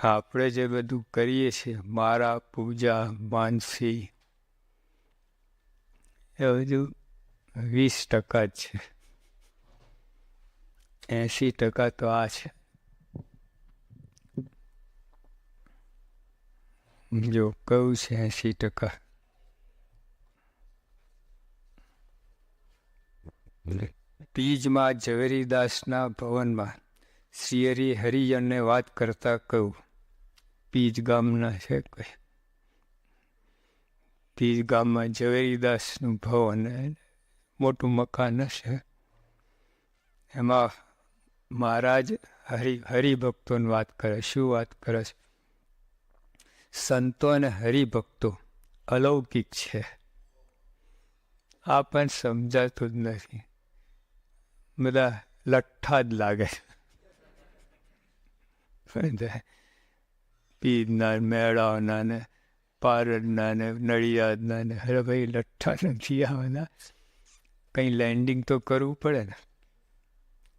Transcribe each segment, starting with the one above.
આપણે જે બધું કરીએ છીએ, મારા પૂજા માનસી, એ બધું 20% જ છે. 80% તો આ છે. જો કયું છે 80%? તીજમાં ઝવેરીદાસના ભવનમાં શ્રી હરિજનને વાત કરતા કહ્યું. પીજ ગામના છે કોઈ. પીજ ગામમાં ઝવેરીદાસનું ભવન, મોટું મકાન છે. એમાં મહારાજ હરિભક્તોની વાત કરે. શું વાત કરે છે? સંતો અને હરિભક્તો અલૌકિક છે. આ પણ સમજાતું જ નથી. બધા લઠ્ઠા જ લાગે છે. પીરના મેળાઓના ને પારડના ને નડિયાદના ને, અરે ભાઈ લઠ્ઠા નથી આ બધા. કંઈ લેન્ડિંગ તો કરવું પડે ને.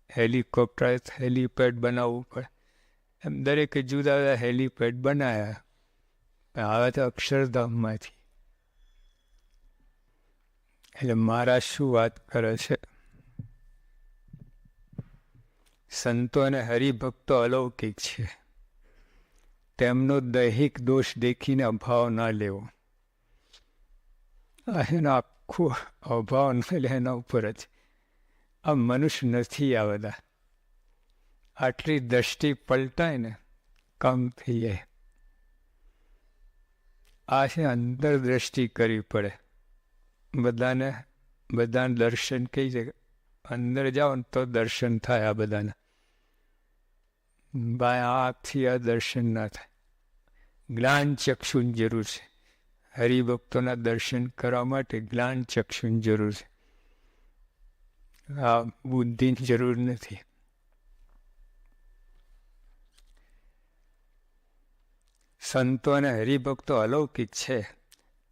હેલિપેડ બનાવવું પડે. એમ દરેકે જુદા જુદા હેલિપેડ બનાવ્યા. આવે તો અક્ષરધામમાંથી. એટલે મારા શું વાત કરે છે? સંતો અને હરિભક્તો અલૌકિક છે. તેમનો દૈહિક દોષ દેખીને અભાવ ના લેવો. એનો આખો અભાવ ન લે એના ઉપર જ. આ મનુષ્ય નથી આ બધા. આટલી દ્રષ્ટિ પલટાય ને કામ થઈ જાય. આ છે અંદર દ્રષ્ટિ કરવી પડે. બધાને દર્શન કહી છે. અંદર જાઓ ને તો દર્શન થાય આ બધાના. આંખથી આ દર્શન ના થાય. જ્ઞાન ચક્ષુની જરૂર છે. હરિભક્તોના દર્શન કરવા માટે જ્ઞાન ચક્ષુની જરૂર છે. આ બુદ્ધિની જરૂર નથી. સંતો અને હરિભક્તો અલૌકિક છે.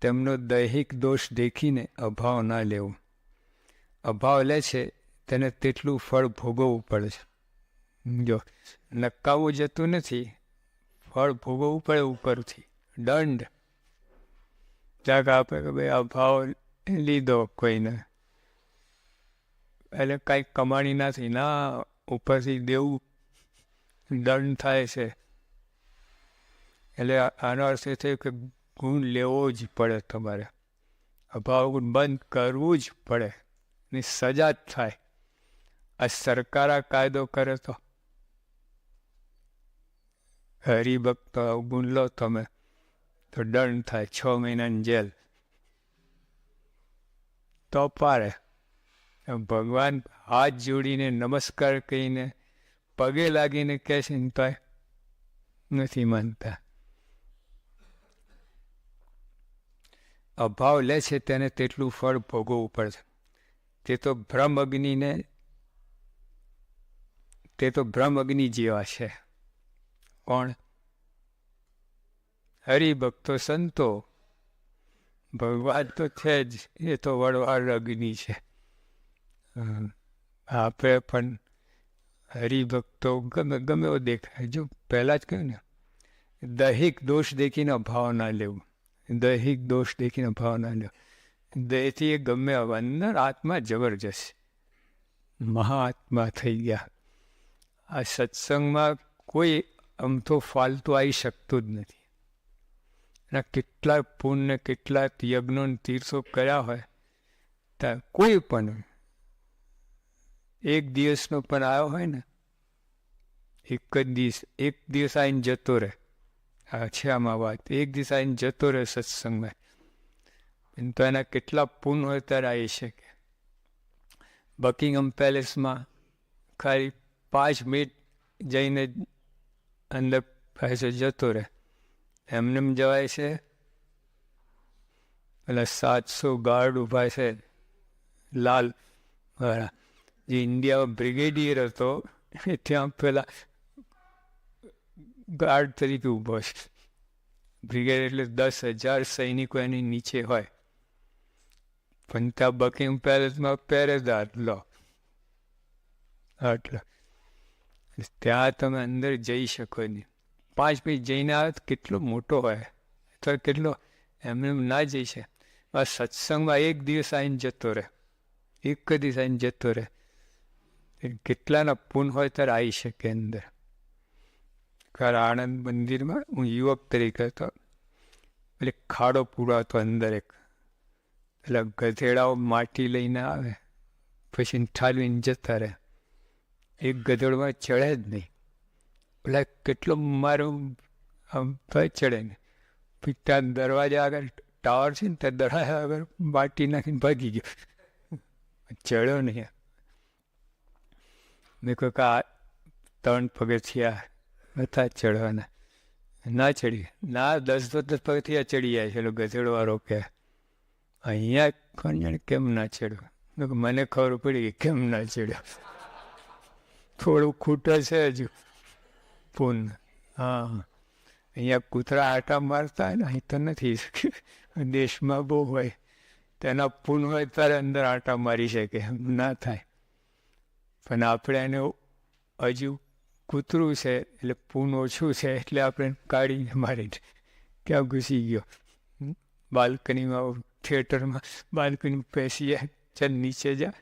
તેમનો દૈહિક દોષ દેખીને અભાવ ના લેવો. અભાવ લે છે તેને તેટલું ફળ ભોગવવું પડે છે. જો નકાવું જતું નથી, ફળ ભોગવવું પડે ઉપરથી. દંડ જાગ આપે કે ભાઈ અભાવ લીધો કોઈને, એટલે કાંઈક કમાણી નથી. ના, ઉપરથી દેવું દંડ થાય છે. એટલે આનો અર્થ એ થયો કે ગુણ લેવો જ પડે તમારે. અભાવ ગુણ બંધ કરવું જ પડે. ની સજા જ થાય. આ સરકાર આ કાયદો કરે તો હરિભક્તો ગુણ લો તમે તો દંડ થાય, 6 મહિનાની જેલ. તો પારે ભગવાન હાથ જોડીને નમસ્કાર કરીને પગે લાગીને કહે છે ને તો નથી માનતા. અભાવ લે છે તેને તેટલું ફળ ભોગવવું પડે. તે તો બ્રહ્મ અગ્નિ જેવા છે. કોણ? હરિભક્તો સંતો. ભગવાન તો છે જ, એ તો વડવાળ અગ્નિ છે. આપણે પણ હરિભક્તો ગમે એવો દેખાય. જો પહેલાં જ કહ્યું ને, દૈહિક દોષ દેખીને અભાવ ના લેવું. દૈહિક દોષ દેખીને અભાવ ના લેવું. દેહથી એ ગમે અંદર આત્મા જબરજસ્ત મહાઆત્મા થઈ ગયા. આ સત્સંગમાં કોઈ અમથો ફાલતુ આવી શકતું જ નથી. એના કેટલા પુણ્ય, કેટલા યજ્ઞો તીર્થો કર્યા હોય ત્યાં કોઈ પણ એક દિવસનો પણ આવ્યો હોય ને, એક દિવસ આવીને જતો રહે. આ છે આમાં વાત. એક દિવસ આવીને જતો રહે સત્સંગમાં, તો એના કેટલા પુણ્ય હોય ત્યારે આવી શકે. બકિંગહામ પેલેસમાં ખાલી 5 મિનિટ જઈને અંદર પાસે જતો રહે. એમને જવાય છે? પેલા 700 ગાર્ડ ઊભા છે લાલ વાળા. જે ઇન્ડિયામાં બ્રિગેડિયર હતો એ ત્યાં પેલા ગાર્ડ તરીકે ઊભો છે. બ્રિગેડિયર એટલે 10,000 સૈનિકો એની નીચે હોય. પણ ત્યાં બકિંગહામ પેલેસમાં પહેરેદાર લો આટલા. ત્યાં તમે અંદર જઈ શકો નહીં. 5 મિનિટ જઈને આવે તો કેટલો મોટો હોય, તો કેટલો એમને ના જઈ છે. આ સત્સંગમાં એક દિવસ આવીને જતો રહે, એક જ દિવસ આવીને જતો રહે. કેટલાના પૂન હોય ત્યારે આવી શકે અંદર. કારણ આણંદ મંદિરમાં હું યુવક તરીકે હતો, એટલે ખાડો પૂરાતો અંદર એક, એટલે ગધેડાઓ માટી લઈને આવે પછી ઠાલવીને જતા રહે. એક ગધેડમાં ચડે જ નહીં, એટલે કેટલો મારું આમ તો ચડે ને. પછી ત્યાં દરવાજા આગળ ટાવર છે ને, ત્યાં દરવાજા આગળ માટી નાખીને ભાગી ગયો, ચડ્યો નહીં. મેં કહ્યું કે આ 3 પગથિયા હતા ચડવાના, ના ચડી, ના 10 પગથિયા ચડી જાય છે. એટલે ગધેડો વાળો કે અહીંયા કોણ જાણે કેમ ના ચડ્યો. મને ખબર પડી કે કેમ ના ચડ્યો, થોડું ખૂટે છે હજુ પૂન. હા, અહીંયા કૂતરા આટા મારતા હોય ને, અહીં તો નથી. દેશમાં બહુ હોય, તેના પૂન હોય ત્યારે અંદર આટા મારી શકે, એમ ના થાય. પણ આપણે એને હજુ કૂતરું છે એટલે પૂન ઓછું છે, એટલે આપણે કાઢીને મારીને ક્યાં ઘૂસી ગયો. બાલ્કનીમાં, થિયેટરમાં બાલ્કની બેસીએ, ચાલ નીચે જા,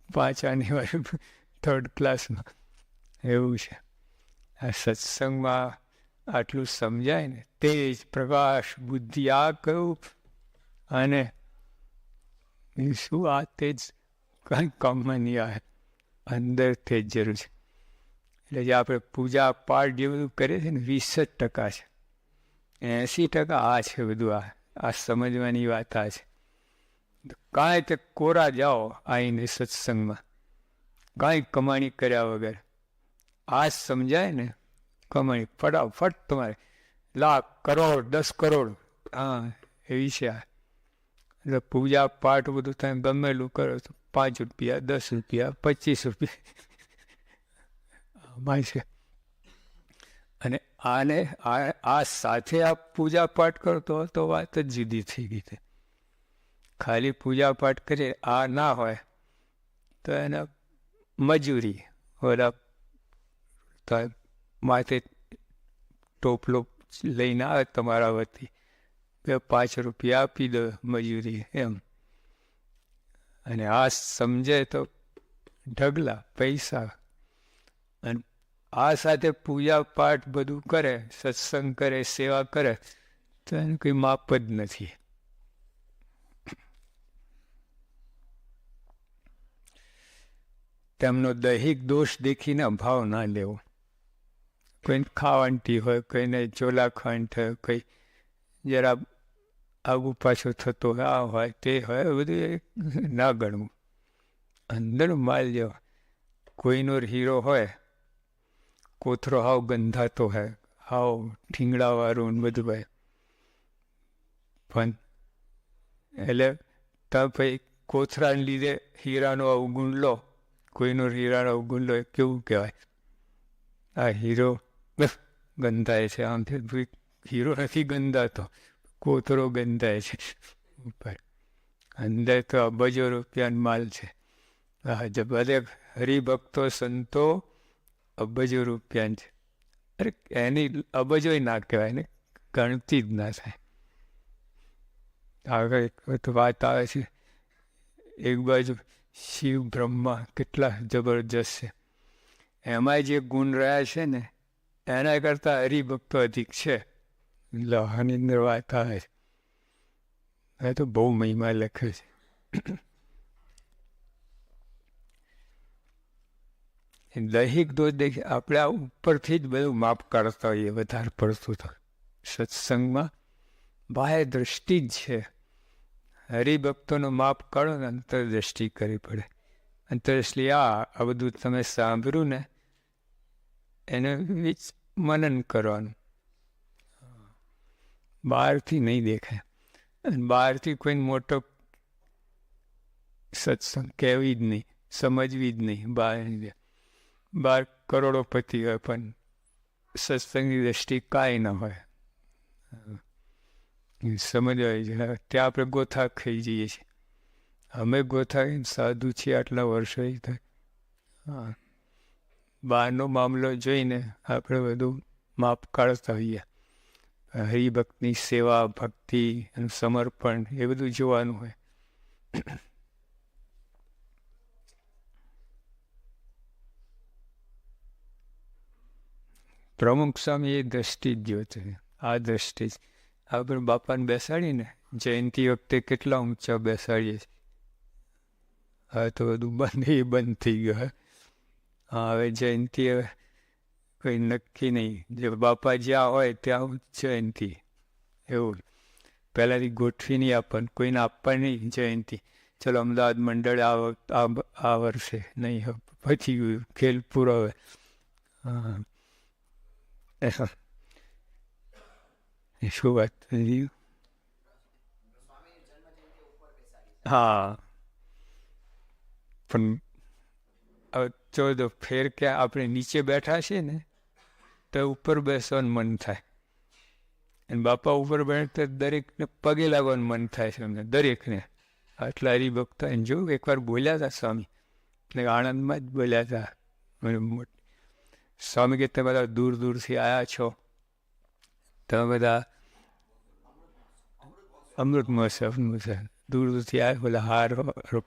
5 આની વાળું 3rd ક્લાસમાં. એવું છે આ સત્સંગમાં. આટલું સમજાય ને, તેજ પ્રકાશ બુદ્ધિ આ કયું, અને શું આ તેજ કંઈ કામમાં નહીં આવે, અંદર તેજ જરૂર છે. એટલે જે આપણે પૂજા પાઠ જે બધું કરીએ છીએ ને, 20% છે, 80% આ છે બધું. આ સમજવાની વાત આ છે. કાંઈ તે કોરા જાઓ આવીને સત્સંગમાં, કાંઈ કમાણી કર્યા વગર. આ સમજાય ને, કમાણી ફટાફટ તમારે લાખ, કરોડ, 10 કરોડ, હા એવી છે આ. એટલે પૂજા પાઠ બધું તમે ગમેલું કરો તો 5 રૂપિયા, 10 રૂપિયા, 25 રૂપિયા છે. અને આને આ સાથે આ પૂજા પાઠ કરતો તો વાત જ જુદી થઈ ગઈ છે. ખાલી પૂજા પાઠ કરીએ આ ના હોય તો એને મજૂરી, ઓલા માથે ટોપલો લઈને આવે તમારા વતી, 5 રૂપિયા આપી દો મજૂરી એમ. અને આ સમજે તો ઢગલા પૈસા. અને આ સાથે પૂજા પાઠ બધું કરે, સત્સંગ કરે, સેવા કરે, તો એનું કંઈ માપ જ નથી. તેમનો દૈહિક દોષ દેખીને અભાવ ના લેવો. કોઈને ખાવાંટી હોય, કોઈને ચોલાખાંડ હોય, કોઈ જરા આગુ પાછું થતો હોય, આ હોય તે હોય, બધું ના ગણવું. અંદર માલ જેવો. કોઈનો હીરો હોય, કોથરો હાવ ગંધાતો હોય, હાવ ઠીંગડાવાળું બધું હોય, પણ એટલે તમે ભાઈ કોથરાને લીધે હીરાનો અવગુણ લો, કોઈનો હીરાનો અવગુણ લો, કેવું કહેવાય? આ હીરો ગંધાય છે, આમથી હીરો નથી ગંધાતો, કોથરો ગંધાય છે ઉપર. અંદર તો અબજો રૂપિયાનો માલ છે. હા, બધે હરિભક્તો સંતો અબજો રૂપિયાની છે. અરે એની અબજોય ના કહેવાય ને, ગણતી જ ના થાય. આગળ એક વાત આવે છે, એક બાજુ શિવ બ્રહ્મા કેટલા જબરજસ્ત છે, એમાંય જે ગુણ રહ્યા છે ને એના કરતાં હરિભક્તો અધિક છે. લહાની અંદર વાત આવે છે, એ તો બહુ મહિમા લખે છે. દૈહિક દોષ દેખી આપણે આ ઉપરથી જ બધું માપ કાઢતા હોઈએ, વધારે પડતું તો. સત્સંગમાં બાહ્ય દ્રષ્ટિ જ છે. હરિભક્તોનું માપ કાઢો ને અંતરદ્રષ્ટિ કરવી પડે. અંતરદ્રષ્ટિ આ બધું તમે સાંભળ્યું ને એને મનન કરવાનું, બહારથી નહીં દેખાય. બહારથી કોઈ મોટો સત્સંગ કહેવી જ નહીં, સમજવી જ નહીં. બહાર કરોડોપતિ હોય પણ સત્સંગની દ્રષ્ટિ કાંઈ ન હોય. સમજવા ત્યાં આપણે ગોથા ખાઈ જઈએ છીએ. અમે ગોથા સાધુ છીએ આટલા વર્ષો થાય. હા, બહારનો મામલો જોઈને આપણે બધું માપ કાઢતા હોઈએ. હરિભક્તની સેવા, ભક્તિ અને સમર્પણ એ બધું જોવાનું હોય. પ્રમુખ સ્વામી એ દ્રષ્ટિ જ જોતે, આ દ્રષ્ટિ જ. આપણે બાપાને બેસાડીને જયંતિ વખતે કેટલા ઊંચા બેસાડીએ છીએ. હવે તો બધું બંધ થઈ ગયું. હા, હવે જયંતિ હવે કંઈ નક્કી નહીં, જે બાપા જ્યાં હોય ત્યાં જયંતિ, એવું. પહેલાંથી ગોઠવી નહીં આપણને, કોઈને આપવા નહીં જયંતિ. ચલો અમદાવાદ મંડળ આ વર્ષે નહીં, પછી ગયું ખેલ પૂરો. હવે હા, શું વાત થઈ? હા, પણ જો ફેર ક્યાં આપણે નીચે બેઠા છીએ ને તો ઉપર બેસવાનું મન થાય, અને બાપા ઉપર બેઠતા દરેકને પગે લાગવાનું મન થાય છે અમને, દરેકને. આટલા હરિભક્ત એને જોયું. એકવાર બોલ્યા હતા સ્વામી, એટલે આણંદમાં જ બોલ્યા હતા. સ્વામી કે તમે બધા દૂર દૂરથી આવ્યા છો, તમે બધા અમૃત મહોત્સવ દૂર દૂરથી આવ્યા, બધા હાર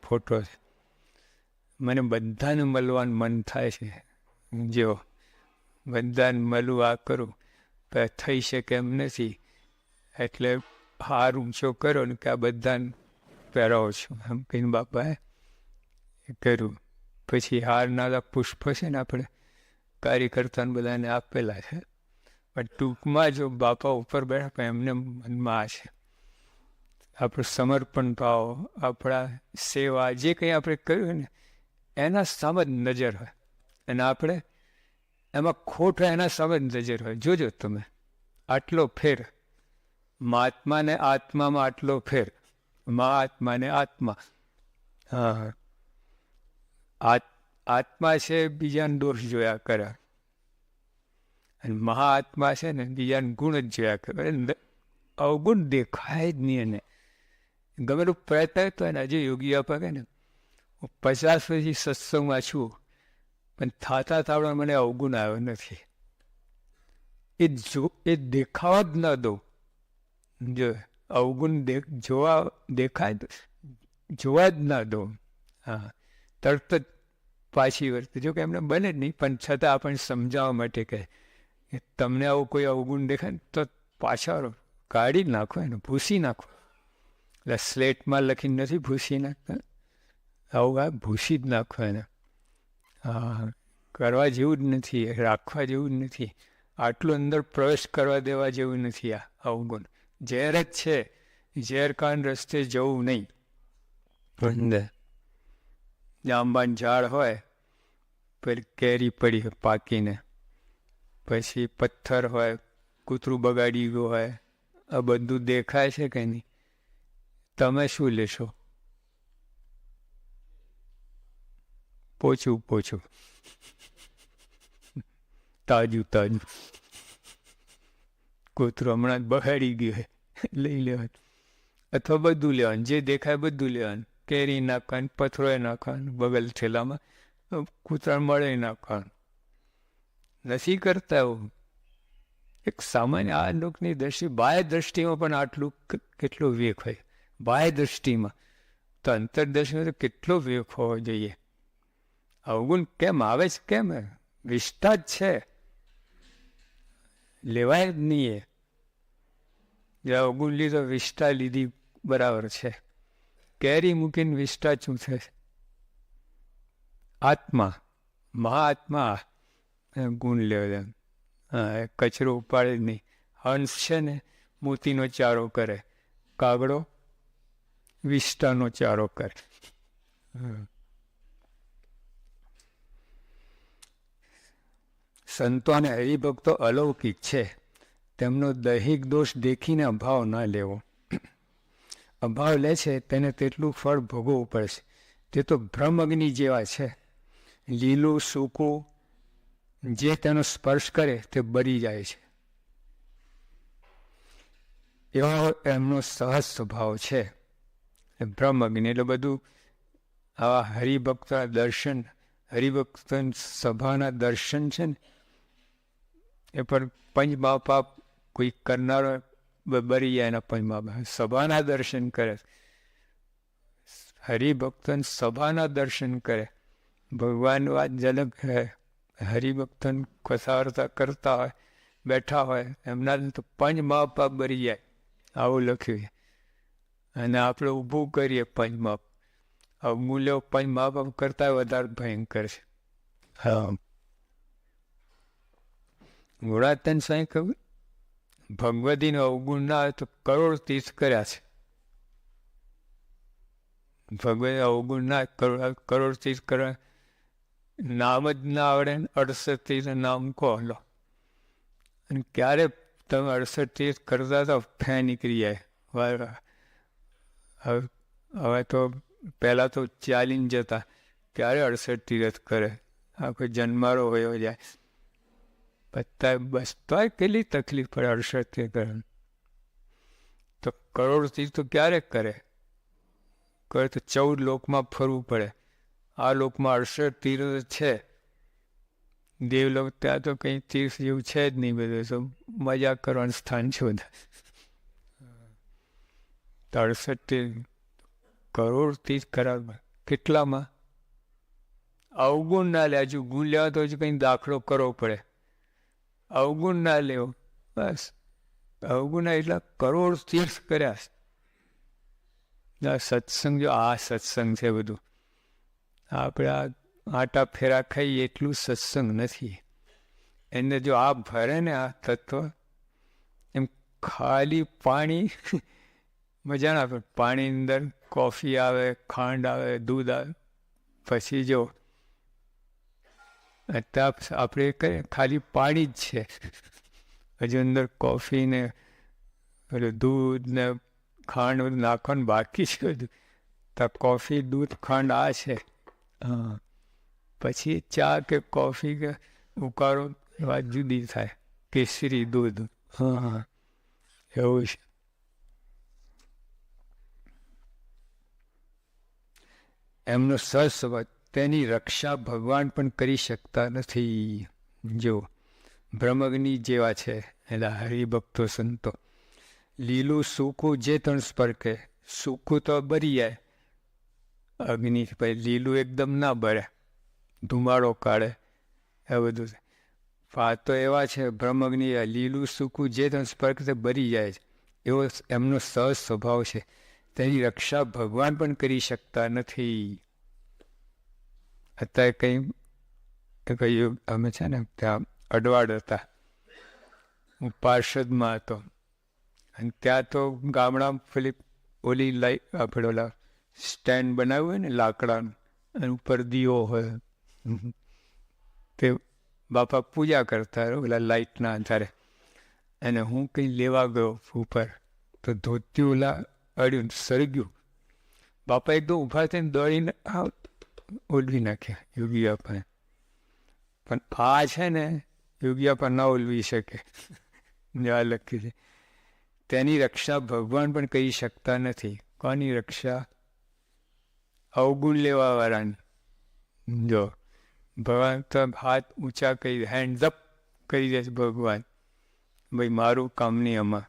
ફોટો છે. મને બધાને મળવાનું મન થાય છે. જો બધાને મળું, આ કરું, પણ થઈ શકે એમ નથી. એટલે હાર ઊંચો કરો ને કે આ બધાને પહેરાવો છો એમ કહીને બાપાએ કર્યું. પછી હારના પુષ્પ છે ને આપણે કાર્યકર્તાને બધાને આપેલા છે. પણ ટૂંકમાં જો બાપા ઉપર બેઠા પણ એમને મનમાં આ છે, આપણું સમર્પણ ભાવ, આપણા સેવા જે કંઈ આપણે કર્યું ને એના સામે જ નજર હોય, અને આપણે એમાં ખોટ હોય એના સામે જ નજર હોય. જોજો તમે આટલો ફેર, મહાત્માને આત્મામાં આટલો ફેર. મહાત્માને આત્મા, હા, આત્મા છે બીજાને દોષ જોયા કરે, અને મહાઆત્મા છે ને બીજાને ગુણ જ જોયા કરે. અવગુણ દેખાય જ નહીં. એને ગમે તેટલું પ્રયત્ન તો એને હજી યોગી આપા કે ને હું 50 પછી સત્સંગમાં છું, પણ થાતા થાવડા મને અવગુણ આવ્યો નથી. એ દેખાવા જ ન દઉં. જો અવગુણ દેખાય તો જોવા જ ના દઉં. હા, તરત જ પાછી વર્તે. જો કે એમને બને જ નહીં, પણ છતાં આપણને સમજાવવા માટે કહે કે તમને આવું કોઈ અવગુણ દેખાય ને તો પાછા કાઢી જ નાખો, એને ભૂસી નાખો. એટલે સ્લેટમાં લખીને નથી ભૂસી નાખતા, આવું આ ભૂસી જ નાખો એને. હા, કરવા જેવું જ નથી, રાખવા જેવું જ નથી, આટલું અંદર પ્રવેશ કરવા દેવા જેવું નથી. આ અવગુણ ઝેર જ છે. ઝેર કાન રસ્તે જવું નહીં. અંદર આંબાનું ઝાડ હોય, પછી કેરી પડી હોય પાકીને, પછી પથ્થર હોય, કૂતરું બગાડી ગયું હોય, આ બધું દેખાય છે કે નહીં? તમે શું લેશો? પોચું તાજું કૂતરું હમણાં જ બગાડી ગયું હોય, લઈ લેવાનું. અથવા બધું લેવાનું, જે દેખાય બધું લેવાનું. કેરી નાખવાનું, પથ્થરોય નાખવાનું, બગલ ઠેલામાં કૂતરા મળે નાખવાનું. નથી કરતા એવું. એક સામાન્ય આ લોકની દ્રષ્ટિ, બાહ્ય દ્રષ્ટિમાં પણ આટલું કેટલો વિવેક હોય. બાહ્ય દ્રષ્ટિમાં તો અંતરદર્શીમાં તો કેટલો વિવેક હોવો જોઈએ. અવગુણ કેમ આવે છે? કેમ વિષ્ટા જ છે, લેવાય જ નહીં. એ અવગુણ લીધો, વિષ્ટા લીધી બરાબર છે. કેરી મૂકીને વિષ્ટા ચૂંથે છે. આત્મા, મહાઆત્મા ગુણ લેવા. હા, કચરો ઉપાડે જ નહીં. હંસ છે ને મોતીનો ચારો કરે, કાગડો વિષ્ટાનો ચારો કરે. સંતો અને હરિભક્તો અલૌકિક છે. તેમનો દૈહિક દોષ દેખીને અભાવ ન લેવો. અભાવ લે છે તેને તેટલું ફળ ભોગવવું પડશે. તે તો બ્રહ્મ અગ્નિ જેવા છે. લીલું સૂકું જે તેનો સ્પર્શ કરે તે બળી જાય છે. એવો એમનો સહજ સ્વભાવ છે. બ્રહ્મ અગ્નિ એટલે બધું આવા હરિભક્તના દર્શન, હરિભક્ત સભાના દર્શન છે ને એ પણ પંચ મહાપાપ કોઈ કરનારો બરી જાય એના પંચ મહાપાપ. સભાના દર્શન કરે, હરિભક્તન સભાના દર્શન કરે. ભગવાન વાત ઝલક હે, હરિભક્તન કથા કરતા હોય, બેઠા હોય, એમના તો પંચ મહાપાપ બરી જાય, આવું લખ્યું. અને આપણે ઊભું કરીએ પંચ મહાપાપ. અવમૂલ્યો પંચ મહાપાપ કરતા વધારે ભયંકર છે. હા, ગુણાતન સાંઈ ખબર, ભગવતીનો અવગુણ ના હોય તો કરોડ તીર્થ કર્યા છે. ભગવતી અવગુણ ના કરોડ તીર્થ કરવા, નામ જ ના આવડે ને 68 તીર્થ નામ કહો લો. અને ક્યારે તમે 68 તીર્થ કરતા તો ફે નીકળી જાય. હવે તો પહેલાં તો ચાલીને જતા, ક્યારે 68 તીર્થ કરે, આખો જન્મારો વયો જાય. બધા બસ તોય કેટલી તકલીફ પડે 68 તીર્થ કરવાની. તો કરોડ તીર્થ તો ક્યારે કરે તો 14 લોકમાં ફરવું પડે. આ લોકમાં 68 તીર્થ છે. દેવલોક ત્યાં તો કંઈ તીર્થ જેવું છે જ નહીં. બધું તો મજા કરવાનું સ્થાન છે બધા. 68 તીર્થ કરોડ તીર્થ કરાવવા કેટલામાં? અવગુણ ના લે. હજુ ગુણ લેવા તો હજુ કંઈ દાખલો કરવો પડે. અવગુણ ના લેવો, બસ. અવગુણ એટલા કરોડ તીર્થ કર્યા. સત્સંગ, જો આ સત્સંગ છે બધું. આપણે આ આટા ફેરા ખાઈએ એટલું સત્સંગ નથી. એને જો આ ભરે ને આ તત્વ, એમ ખાલી પાણી મજા ના પડે. પાણી અંદર કોફી આવે, ખાંડ આવે, દૂધ આવે, પછી જો આપણે કરીએ ખાલી પાણી જ છે. હજુ અંદર કોફી ને દૂધ ને ખાંડ બધું નાખવાનું બાકી છે બધું. તો કોફી, દૂધ, ખાંડ આ છે. હા, પછી ચા કે કોફી કે ઉકાળો વાત જુદી થાય. કેસરી દૂધ, હા હા, એવું છે. એમનો સસ્વત, તેની રક્ષા ભગવાન પણ કરી શકતા નથી. જો બ્રહ્મગ્નિ જેવા છે એલા હરિભક્તો સંતો. લીલું સૂકું જે તણ સ્પર્કે, સૂકું તો બરી જાય અગ્નિ, પછી લીલું એકદમ ના બળે, ધુમાડો કાઢે, એ બધું. આ તો એવા છે બ્રહ્મગ્નિ, લીલું સૂકું જે તણ સ્પર્ક તે બરી જાય છે. એવો એમનો સહજ સ્વભાવ છે. તેની રક્ષા ભગવાન પણ કરી શકતા નથી. અત્યારે કહ્યું, અમે છે ને ત્યાં અડવાડ હતા, હું પાર્ષદમાં હતો. અને ત્યાં તો ગામડામાં પેલી ઓલી લાઈટ, આપણે ઓલા સ્ટેન્ડ બનાવ્યું હોય ને લાકડાનું, અને ઉપર દીવો હોય, તે બાપા પૂજા કરતા ઓલા લાઇટના આધારે. અને હું કંઈ લેવા ગયો ઉપર, તો ધોતી ઓલા અડ્યું, સળગ્યું. બાપા એકદમ ઊભા થઈને દોડીને ઓલવી નાખ્યા યોગી બાપાને. પણ આ છે ને યોગી બાપા ના ઓલવી શકે. આ લખ્યું છે, તેની રક્ષા ભગવાન પણ કરી શકતા નથી. કોની રક્ષા? અવગુણ લેવા વાળાની. જો ભગવાન તો હાથ ઊંચા કરી દે, હેન્ડ્સ અપ કરી દે છે ભગવાન, ભાઈ મારું કામ નહીં આમાં.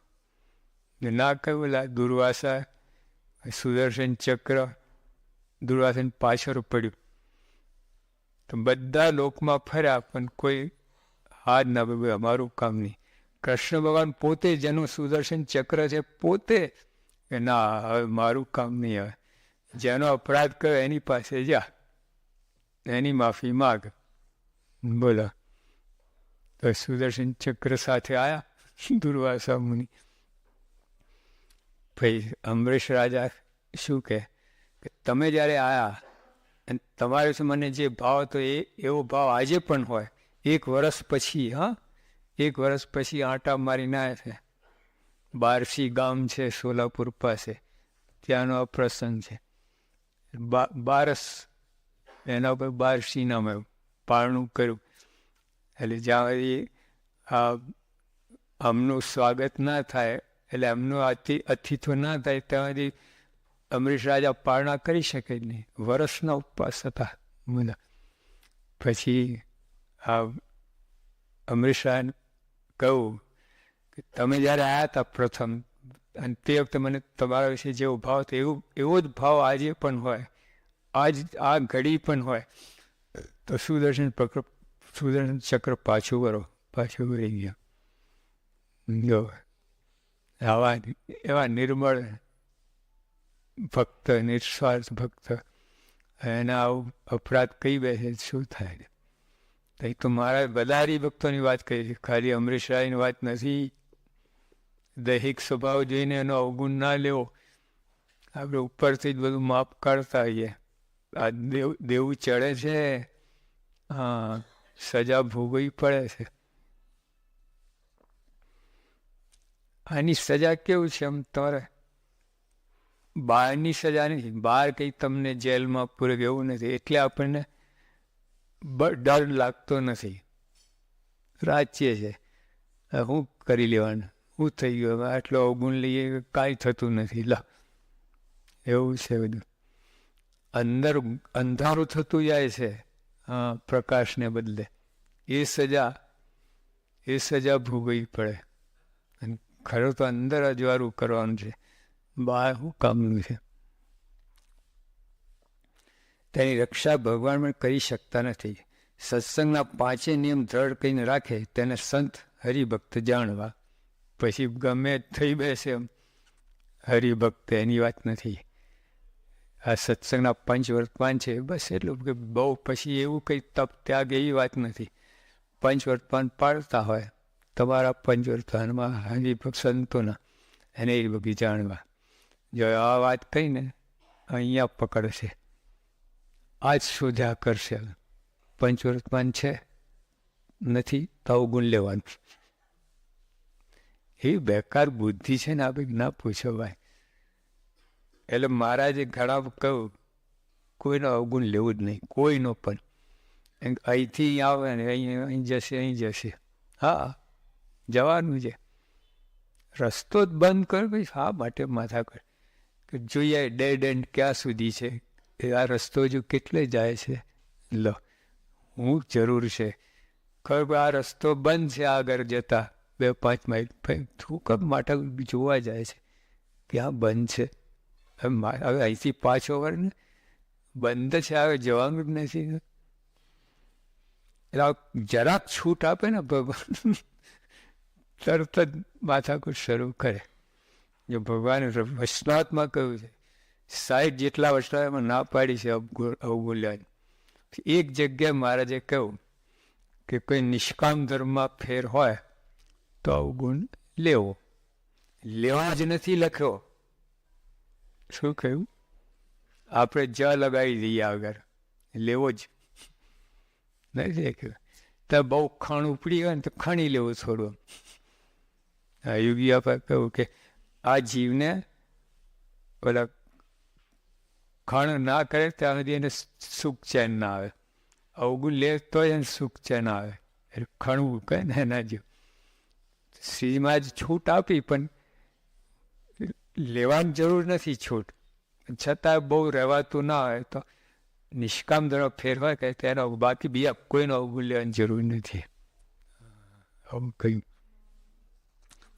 ના કહ્યું દુર્વાસા, સુદર્શન ચક્ર, દુર્વાસન પાછળ પડ્યું. તો બધા લોકમાં ફર્યા પણ કોઈ હાથ ના ભાઈ અમારું કામ નહીં. કૃષ્ણ ભગવાન પોતે જેનું સુદર્શન ચક્ર છે પોતે કે ના હવે મારું કામ નહીં. હવે જેનો અપરાધ કર્યો એની પાસે જા, એની માફી માગ. બોલો, તો સુદર્શન ચક્ર સાથે આવ્યા દુર્વાસા મુનિ. ભાઈ અમરીશ રાજા શું કે તમે જ્યારે આવ્યા અને તમારે મને જે ભાવ હતો એવો ભાવ આજે પણ હોય. 1 વર્ષ પછી, હા, 1 વર્ષ પછી આંટા મારીને આવ્યા છે. બારસી ગામ છે સોલાપુર પાસે, ત્યાંનો આ પ્રસંગ છે. બારસ, એના ઉપર બારસી નામ આવ્યું, પારણું કર્યું. એટલે જ્યાં આમનું સ્વાગત ના થાય, એટલે એમનું અતિથ્વ ના થાય ત્યાંથી અમરીશ રાજા પારણા કરી શકે જ નહીં. વર્ષના ઉપવાસ હતા બધા. પછી આ અમરીશ રાજા કહું કે તમે જ્યારે આવ્યા હતા પ્રથમ, અને તે વખતે મને તમારા વિશે જેવો ભાવ હતો એવો જ ભાવ આજે પણ હોય, આજ આ ઘડી પણ હોય, તો સુદર્શન ચક્ર પાછું કરો, પાછું કરી ગયા. જો એવા નિર્મળ ભક્ત, નિસ્વાર્થ ભક્ત, એના આવું અપરાધ કઈ બેસે શું થાય? એ તો મારા બધા હરિભક્તોની વાત કરી છે, ખાલી અમરીશ રાયની વાત નથી. દૈહિક સ્વભાવ જોઈને એનો અવગુણ ના લેવો. આપણે ઉપરથી જ બધું માપ કાઢતા હોઈએ. આ દેવું ચડે છે, હા, સજા ભોગવવી પડે છે. આની સજા કેવું છે? આમ તમારે બહારની સજા નથી, બહાર કંઈ તમને જેલમાં પૂરે એવું નથી, એટલે આપણને ડર લાગતો નથી. રાજ્ય છે, શું કરી લેવાનું, શું થઈ ગયું, આટલો અવગુણ લઈએ કાંઈ થતું નથી. લા, એવું છે બધું. અંદર અંધારું થતું જાય છે, હા, પ્રકાશને બદલે. એ સજા ભોગવવી પડે. અને ખરું તો અંદર અજવાળું કરવાનું છે, બહાર શું કામનું છે? તેની રક્ષા ભગવાન પણ કરી શકતા નથી. સત્સંગના 5 નિયમ દ્રઢ કરીને રાખે તેને સંત હરિભક્ત જાણવા. પછી ગમે થઈ બેસે હરિભક્ત, એની વાત નથી. આ સત્સંગના 5 વર્તમાન છે, બસ એટલું. કે બહુ પછી એવું કંઈ તપ ત્યાગ એવી વાત નથી. 5 વર્તમાન પાળતા હોય, તમારા 5 વર્તમાનમાં હરિભક્ત સંતોના, એને એ બધી જાણવા. જો આ વાત કહીને અહીંયા પકડશે, આજ શોધ્યા કરશે. 5 વર્તમાન છે નથી તો અવગુણ લેવાનું. એ બેકાર બુદ્ધિ છે ને, આપણે ના પૂછો ભાઈ. એટલે મહારાજે ઘણા કહ્યું, કોઈનો અવગુણ લેવું જ નહીં, કોઈનો પણ. અહીંથી આવે ને અહીં જશે, અહીં જશે, હા, જવાનું છે. રસ્તો જ બંધ કર ભાઈ, શા માટે માથા કર? કે જોઈએ ડેડ એન્ડ ક્યાં સુધી છે, એ આ રસ્તો હજુ કેટલે જાય છે. લો, હું જરૂર છે ખબર, આ રસ્તો બંધ છે આગળ જતા 2-5 માઇલ. ભાઈ તું કબ માટે જોવા જાય છે ક્યાં બંધ છે? હવે અહીંથી પાછો વર ને, બંધ છે, હવે જવાનું જ નથી. એટલે જરાક છૂટ આપે ને ભગવાન, તરત જ માથાકૂટ શરૂ કરે. જો ભગવાને વૈષ્ણવમાં કહ્યું છે, 60 જેટલા વૈષ્ણવમાં ના પાડી છે અવગુણ લેવાની. એક જગ્યાએ મહારાજે કહ્યું કે કોઈ નિષ્કામ ધર્મમાં ફેર હોય તો અવગુણ લેવો. લેવા જ નથી લખ્યો. શું કહ્યું? આપણે જ લગાવી દઈએ આગળ, લેવો જ નથી લખ્યું. તો બહુ ખણ ઉપડી હોય ને તો ખણી લેવું થોડું. યોગી આપણે કહ્યું કે આ જીવને ઓલા ખણ ના કરે ત્યાં સુધી એને સુખ ચેન ના આવે. અવગુણ લે તો એને સુખ ચેન આવે. એટલે ખણવું કહે ને એના જેવું. શ્રીમાં જ છૂટ આપી, પણ લેવાની જરૂર નથી છૂટ. છતાં બહુ રહેવાતું ના હોય તો નિષ્કામ ધર્મ ફેર હોય કે તેનો બાકી બીજા કોઈનો અવગુણ લેવાની જરૂર નથી. આવું કહ્યું.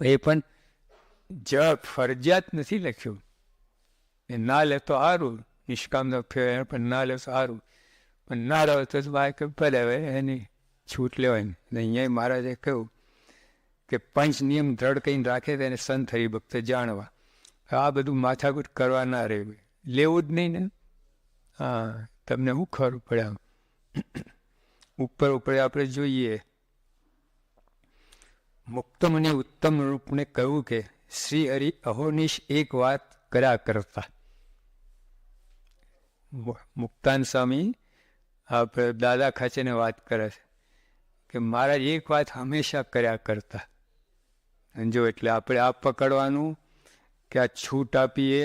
એ પણ ફરજિયાત નથી લખ્યું. એ ના લે તો સારું, નિષ્કામ ફેર પણ ના લે તો સારું. પણ ના રહે તો ભલે હવે એની છૂટ લેવાની. અહીંયા મહારાજે કહ્યું કે 5 નિયમ દ્રઢ કહીને રાખે તેને સંત હરિભક્ત જાણવા. આ બધું માથાકૂટ કરવા ના રહેવું, લેવું જ નહીં ને. હા, તમને શું ખબર પડે? ઉપર આપણે જોઈએ. મુક્તમને ઉત્તમ રૂપને કહ્યું કે શ્રી હરિ અહોનિશ એક વાત કર્યા કરતા. મુક્તાન સ્વામી આપણે દાદા ખાચેને વાત કરે છે કે મહારાજ એક વાત હંમેશા કર્યા કરતા. જો એટલે આપણે આ પકડવાનું કે આ છૂટ આપીએ,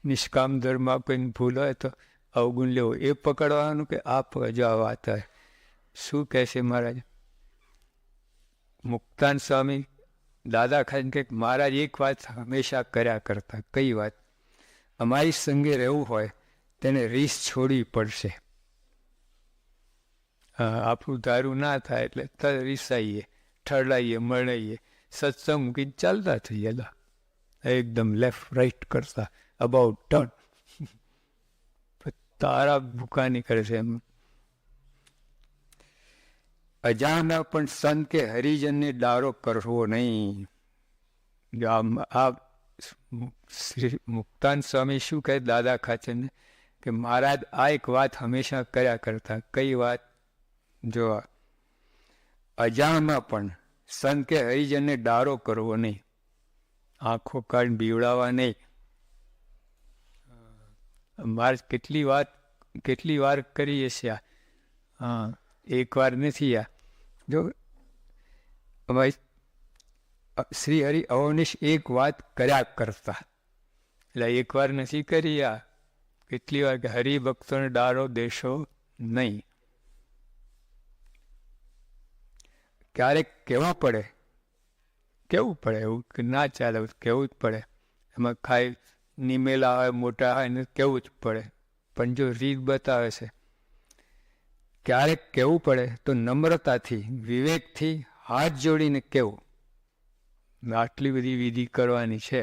નિષ્કામ ધર્મમાં કોઈને ભૂલ હોય તો અવગુણ લેવો, એ પકડવાનું કે આ જો આ વાત હોય. શું કહે છે મહારાજ? મુક્તાન સ્વામી દાદા ખાન કે મહારાજ એક વાત હંમેશા કર્યા કરતા. કઈ વાત? અમારી સંગે રહેવું હોય તેને રીસ છોડવી પડશે. આપણું ધારું ના થાય એટલે રીસાઈએ, ઠરડાઈએ મળીએ, સત્સંગ મૂકીને ચાલતા થઈએ, એકદમ લેફ્ટ રાઈટ કરતા, અબાઉટ ટર્ન. તારા ભૂકા નીકળે છે એમ. અજાણ્યા પણ સંત કે હરિજનને ડારો કરવો નહીં. આ શ્રી મુક્તાન સ્વામી શું કહે દાદા ખાચરને કે મહારાજ આ એક વાત હંમેશા કર્યા કરતા. કઈ વાત? જો અજાણમાં પણ સંત કે હરિજનને ડારો કરવો નહીં, આંખો કાઢ બીવડાવવા નહીં. મારે કેટલી વાર કરીએ છીએ આ. હા, એક વાર નથી આ. જો શ્રી હરિ અવનિશ એક વાત કર્યા કરતા, એટલે એક વાર નથી કરી આ, કેટલી વાર કે હરિભક્તોને ડારો દેશો નહીં. ક્યારેક કહેવા પડે, કેવું પડે, એવું ના ચાલે, કેવું જ પડે. એમાં ખાઈ નિમેલા હોય, મોટા હોય ને કેવું જ પડે. પણ જો રીત બતાવે છે, ક્યારેક કહેવું પડે તો નમ્રતાથી, વિવેકથી હાથ જોડીને કહેવું. આટલી બધી વિધિ કરવાની છે,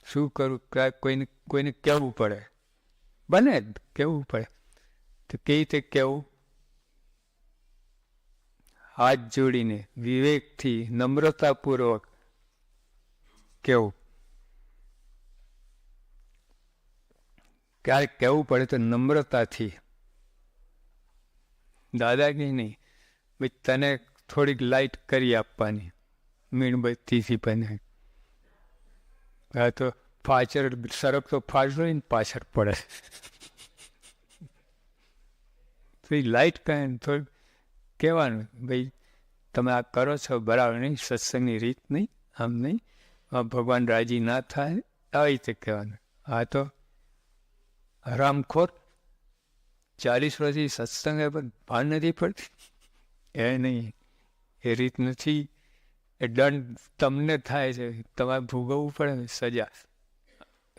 શું કરું? કોઈને કહેવું પડે, બને કહેવું પડે તો કેવી રીતે કહેવું? હાથ જોડીને વિવેકથી નમ્રતાપૂર્વક કહેવું. ક્યારેક કહેવું પડે તો નમ્રતાથી. દાદાગીરી નહીં, ભાઈ તને થોડીક લાઈટ કરી આપવાની, મીણબત્તીથી બને. હા તો પાછળ સરક તો ફાટલો ને પાછળ પડે. તો એ લાઈટ કહે થોડુંક કહેવાનું, ભાઈ તમે આ કરો છો બરાબર નહીં, સત્સંગની રીત નહીં, આમ નહીં, ભગવાન રાજી ના થાય, આવી રીતે કહેવાનું. આ તો હરામખોર 40 વર્ષથી સત્સંગ પણ ભાન નથી પડતી, એ નહીં, એ રીત નથી. એ દંડ તમને થાય છે, તમારે ભોગવવું પડે સજા.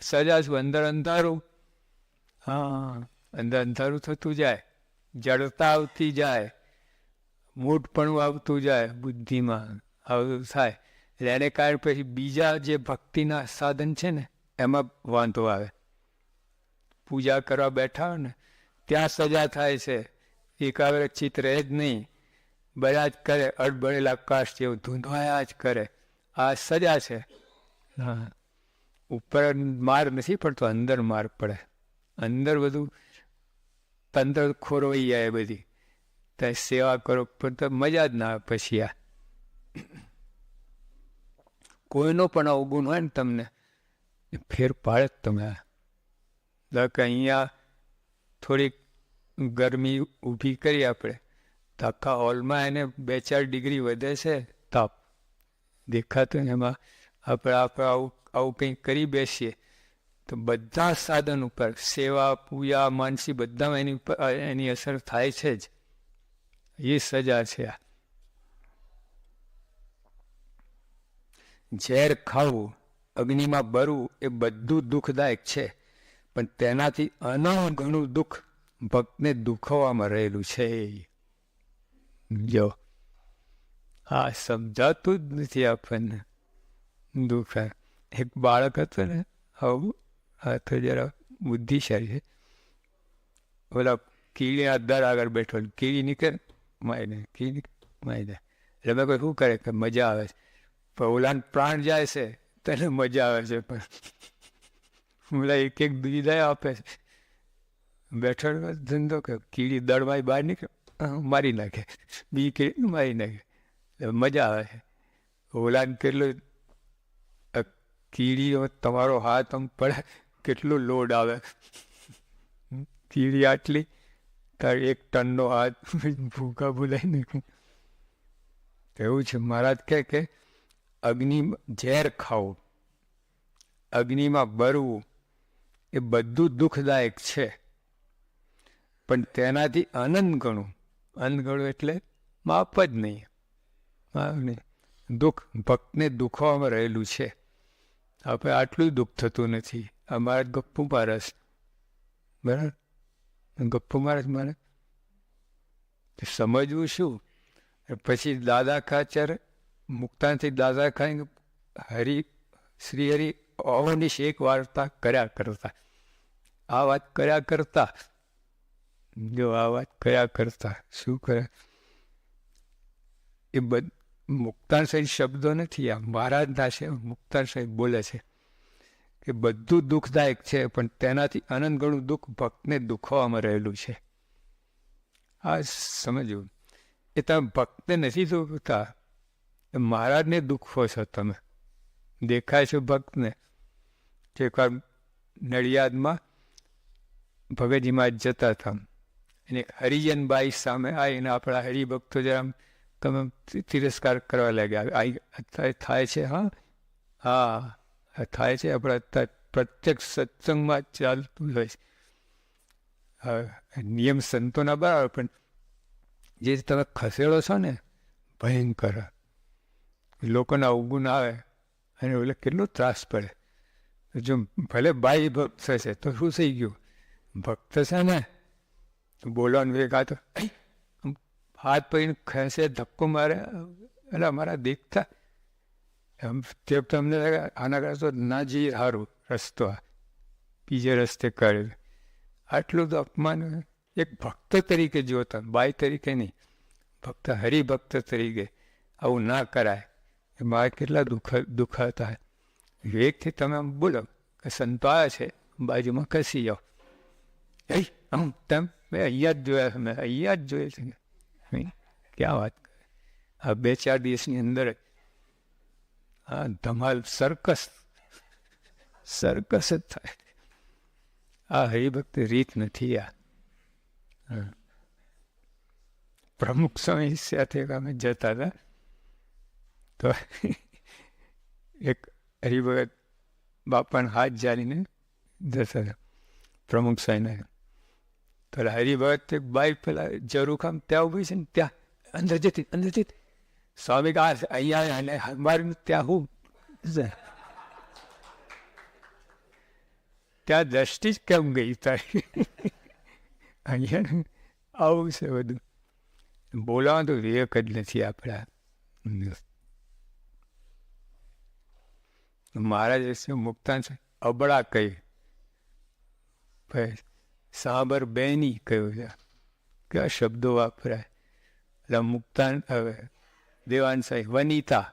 સજા શું? અંદર અંધારું. હા, અંદર અંધારું થતું જાય, જડતા આવતી જાય, મૂઢપણું આવતું જાય બુદ્ધિમાં, આવું થાય. એટલે એને કારણે પછી બીજા જે ભક્તિના સાધન છે ને એમાં વાંધો આવે. પૂજા કરવા બેઠા હોય ને ત્યાં સજા થાય છે, એકાગ્રચિત રહે જ નહીં, બધા જ કરે, અડબડેલા કાશ જેવું ધૂંધવાયા જ કરે. આ સજા છે. હા, ઉપર માર નથી પડતો, અંદર માર પડે. અંદર બધું તંત્ર ખોરવાઈ જાય બધી. ત્યાં સેવા કરો પણ તો મજા જ ના આવે પછી. આ કોઈનો પણ અવગુણ હોય ને તમને ફેર પાડે જ તમે. કે અહીંયા થોડીક ગરમી ઊભી કરી આપણે તો આખા હોલમાં એને 2-4 ડિગ્રી વધે છે તાપ દેખાતું ને. એમાં આપણે આવું કંઈક કરી બેસીએ તો બધા સાધન ઉપર સેવા, પૂજા, માનસી બધામાં એની ઉપર એની અસર થાય છે જ. એ સજા છે. આ ઝેર ખાવું, અગ્નિમાં બરવું એ બધું દુઃખદાયક છે, પણ તેનાથી ઘણું દુઃખ ભક્તને દુખવામાં રહેલું છે. જો હા, સમજાતું જ નથી આપણને દુઃખ. એક બાળક હતો ને, આવું આ તો જરા બુદ્ધિશાળી છે, ઓલા કીડીના દર આગળ બેઠો, કીડી નીકળે મારી દે, કીડી મારી દે. એટલે મેં કોઈ શું કરે કે મજા આવે છે, પણ ઓલાને પ્રાણ જાય છે તને મજા આવે છે, પણ ઓલા એક બીજા આપે છે. બેઠો ધંધો કે કીડી દળમાં બહાર નીકળે, મારી નાખે, બીજી કીડી મારી નાખે, મજા આવે છે. ઓલાને કેટલું કીડીઓ તમારો હાથ આમ પડે કેટલું લોડ આવે. કીડી આટલી તાર 1 ટનનો હાથ ભૂખા ભૂલાઈ નાખે. એવું છે. મહારાજ કહે કે અગ્નિ ઝેર ખાવું, અગ્નિમાં બરવું એ બધું દુઃખદાયક છે, પણ તેનાથી અનંત ગણું, અનંત ગણું એટલે માપ જ નહીં, દુઃખ ભક્તને દુખવામાં રહેલું છે. આપણે આટલું દુઃખ થતું નથી. અમારે ગપ્પુ મારસ, બરાબર, ગપ્પુ મારસ મારે સમજવું શું? પછી દાદા ખાચર મુક્તાનથી દાદા ખાઈ શ્રી હરિ અવનિશ એક વાર્તા કર્યા કરતા. આ વાત કર્યા કરતા, જો આ વાત કર્યા કરતા શું કરે એ મુક્તાન સાહેબ શબ્દો નથી, આ મહારાજના છે. મુક્તાન સાહેબ બોલે છે કે બધું દુઃખદાયક છે, પણ તેનાથી અનંત ગણું દુઃખ ભક્તને દુખવામાં રહેલું છે. આ સમજવું. એ તમે ભક્તને નથી દુખતા, મહારાજને દુખો છો તમે. દેખાય છે ભક્તને. એકવાર નડિયાદમાં ભગતજીમાં જતા હતા અને હરિજનબાઈ સામે આવીને આપણા હરિભક્તો જરા તમે તિરસ્કાર કરવા લાગ્યા. થાય છે, હા થાય છે. આપણે પ્રત્યક્ષ સત્સંગમાં ચાલતું હોય છે નિયમ સંતોના બરાબર, પણ જે તમે ખસેડો છો ને ભયંકર, લોકોના અવગુણ આવે અને એટલે કેટલો ત્રાસ પડે. જો ભલે બાઈ ભક્ત છે તો શું થઈ ગયું, ભક્ત છે ને બોલવાનું વેગા તો હાથ પડીને ખેંચે, ધક્કો મારે, એટલે અમારા દેખતા તે તમને લાગે આના કરતા તો ના જઈએ સારું રસ્તો, બીજે રસ્તે કરે. આટલું તો અપમાન એક ભક્ત તરીકે જોતા, બાઈ તરીકે નહીં, ભક્ત હરિભક્ત તરીકે આવું ના કરાય. મારે કેટલા દુખાતા. વિવેકથી તમે આમ બોલો કે સંતો આવ્યા છે, બાજુમાં ખસી જાઓ. આમ તેમ મેં અહીંયા જ જોયા છે, મેં અહીંયા જ જોઈએ છે. ક્યાં વાત કરે, આ 2-4 દિવસની અંદર હા ધમાલ સર્કસ જ થાય. આ હરિભક્તિ રીત નથી. આ પ્રમુખ સ્વામી સાથે અમે જતા હતા તો એક હરિભગત બાપાના હાથ જાલીને જતા હતા પ્રમુખ સ્વામીને. તો હરિભગત એક બાઈ પેલા જરૂખામ ત્યાં ઉભી છે ને, ત્યાં અંદર જતી સ્વામી આ અહીંયા મારી ત્યાં હું ત્યાં દ્રષ્ટિ જ કેમ ગઈ તારી. અહીંયા આવું છે બધું. બોલાવા તો વિવેક જ નથી આપણા. મહારાજ મુક્તાન અબળા કહી, સાબર બેની કહ્યું છે. કેવા શબ્દો વાપરાય. એટલે મુક્તાન હવે દેવાન સાહેબ વનિતા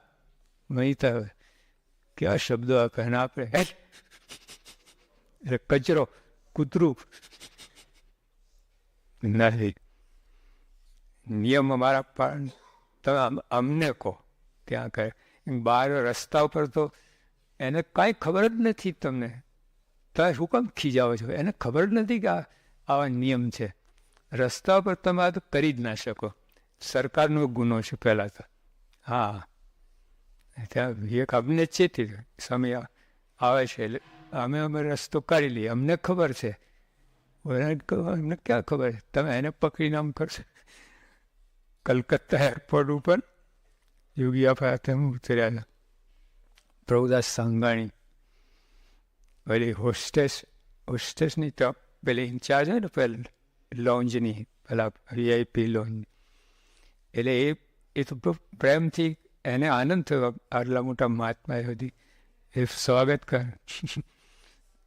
હવે કેવા શબ્દો વાપરે. અને આપણે એટલે કચરો, કૂતરું નથી. નિયમ અમારા તમે અમને કહો ત્યાં કહે. બહાર રસ્તા ઉપર તો એને કાંઈ ખબર જ નથી. તમને તમે શું કામ ખીજાવો છો? એને ખબર જ નથી કે આવા નિયમ છે. રસ્તા પર તમે આ તો કરી જ ના શકો. સરકારનો ગુનો છે પહેલાં તો. હા ત્યાં વિવેક અમને ચેતી સમય આવે છે એટલે અમે રસ્તો કાઢી લઈએ, અમને ખબર છે. અમને ક્યાં ખબર છે? તમે એને પકડીને આમ કરશો. કલકત્તા એરપોર્ટ ઉપર યોગી આપા તેમ ઉતર્યા હતા પ્રભુદાસ સાંગાણી. પેલી હોસ્ટેસની તો પેલી ઇન્ચાર્જ હોય ને પેલા લોન્જની, પેલા VIP લોન્જ, એટલે એ તો પ્રેમથી એને આનંદ થયો આટલા મોટા મહાત્મા સુધી એ સ્વાગત કરે.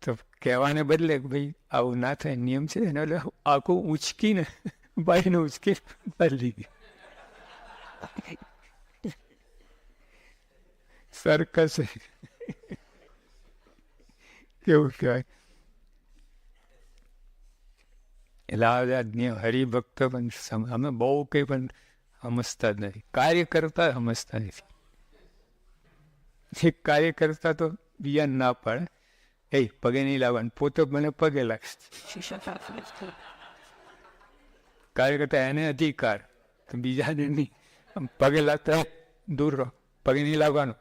તો કહેવાને બદલે ભાઈ આવું ના થાય, નિયમ છે એને એટલે આખું ઉંચકીને બાઈને ઉંચકીને બદલી ગઈ. સર્કસ કેવું કહેવાય. એટલે આ નિયમ હરિભક્તો પણ અમે બહુ કંઈ પણ સમજતા જ નથી. કાર્ય કરતા સમજતા નથી. એક કાર્ય કરતા તો બીજાને ના પાડે, પગે નહીં લાવવાનું, પોતે મને પગે લાગશે. કાર્ય કરતા એને અધિકાર, તો બીજાને નહીં. પગે લાગતા દૂર રહો, પગે નહીં લાવવાનું,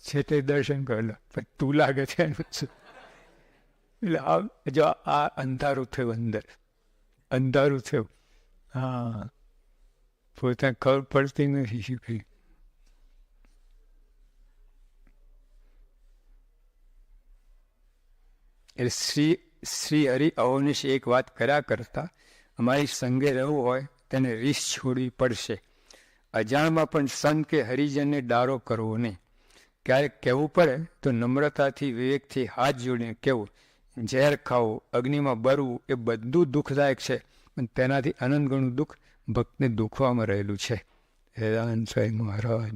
છે તે દર્શન કરેલો, પણ તું લાગે છે એનું શું? એટલે જો આ અંધારું થયું, અંધારું થયું. હા પોતાને ખબર પડતી નથી શું કહ્યું. એટલે શ્રી હરિ અવનિશ એક વાત કર્યા કરતા, અમારી સંગે રહેવું હોય તેને રીસ છોડવી પડશે. અજાણમાં પણ સંત કે હરિજનને ડારો કરવો નહીં. ક્યારેક કહેવું પડે તો નમ્રતાથી વિવેકથી હાથ જોડીને કહેવું, ઝેર ખાવું, અગ્નિમાં બરવું એ બધું દુઃખદાયક છે, પણ તેનાથી અનંત ગણું દુઃખ ભક્તને દુખવામાં રહેલું છે. મહારાજ